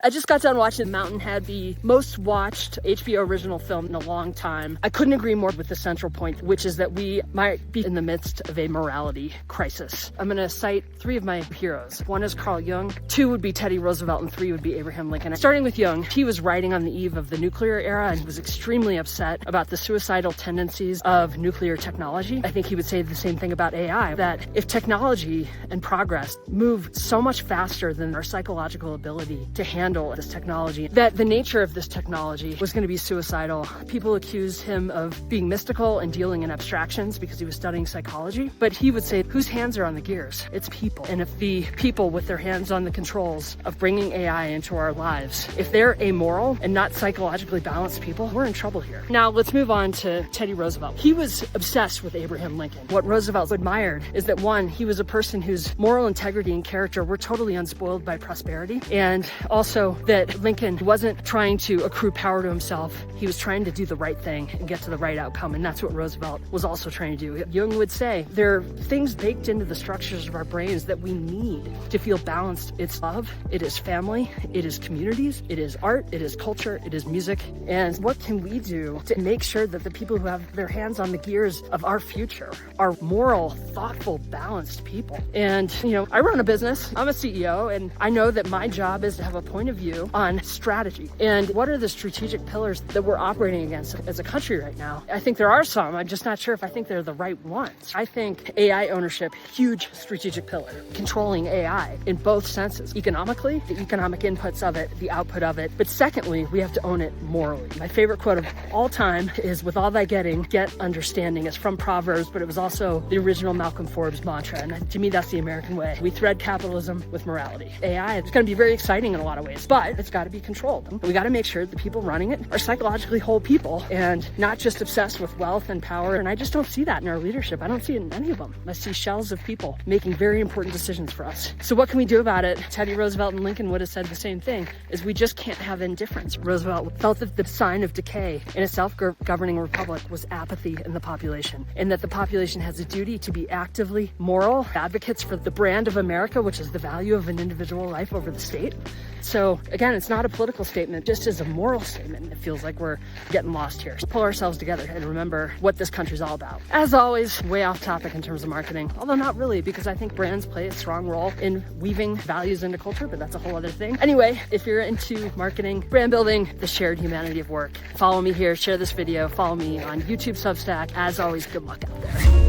I just got done watching Mountainhead, the most watched HBO original film in a long time. I couldn't agree more with the central point, which is that we might be in the midst of a morality crisis. I'm gonna cite three of my heroes. One is Carl Jung, two would be Teddy Roosevelt, and three would be Abraham Lincoln. Starting with Jung, he was writing on the eve of the nuclear era and was extremely upset about the suicidal tendencies of nuclear technology. I think he would say the same thing about AI, that if technology and progress move so much faster than our psychological ability to handle this technology, that the nature of this technology was going to be suicidal. People accused him of being mystical and dealing in abstractions because he was studying psychology. But he would say, whose hands are on the gears? It's people. And if the people with their hands on the controls of bringing AI into our lives, if they're amoral and not psychologically balanced people, we're in trouble here. Now let's move on to Teddy Roosevelt. He was obsessed with Abraham Lincoln. What Roosevelt admired is that, one, he was a person whose moral integrity and character were totally unspoiled by prosperity, and also that Lincoln wasn't trying to accrue power to himself. He was trying to do the right thing and get to the right outcome, and that's what Roosevelt was also trying to do. Jung would say there are things baked into the structures of our brains that we need to feel balanced. It's love, it is family, it is communities, it is art, it is culture, it is music. And what can we do to make sure that the people who have their hands on the gears of our future are moral, thoughtful, balanced people? And, I run a business, I'm a CEO, and I know that my job is to have a point of view on strategy and what are the strategic pillars that we're operating against as a country right now. I think there are some, I'm just not sure if I think they're the right ones. I think AI ownership, huge strategic pillar, controlling AI in both senses, economically, the economic inputs of it, the output of it, but secondly, we have to own it morally. My favorite quote of all time is, with all thy getting, get understanding. It's from Proverbs, but it was also the original Malcolm Forbes mantra, and to me that's the American way. We thread capitalism with morality. AI is going to be very exciting in a lot of ways, but it's got to be controlled. We got to make sure the people running it are psychologically whole people and not just obsessed with wealth and power. And I just don't see that in our leadership. I don't see it in any of them. I see shells of people making very important decisions for us. So what can we do about it? Teddy Roosevelt and Lincoln would have said the same thing, is we just can't have indifference. Roosevelt felt that the sign of decay in a self-governing republic was apathy in the population, and that the population has a duty to be actively moral advocates for the brand of America, which is the value of an individual life over the state. So again, it's not a political statement, just as a moral statement. It feels like we're getting lost here. Pull ourselves together and remember what this country's all about. As always, way off topic in terms of marketing, although not really, because I think brands play a strong role in weaving values into culture, but that's a whole other thing. Anyway, if you're into marketing, brand building, the shared humanity of work, follow me here, share this video, follow me on YouTube, Substack. As always, good luck out there.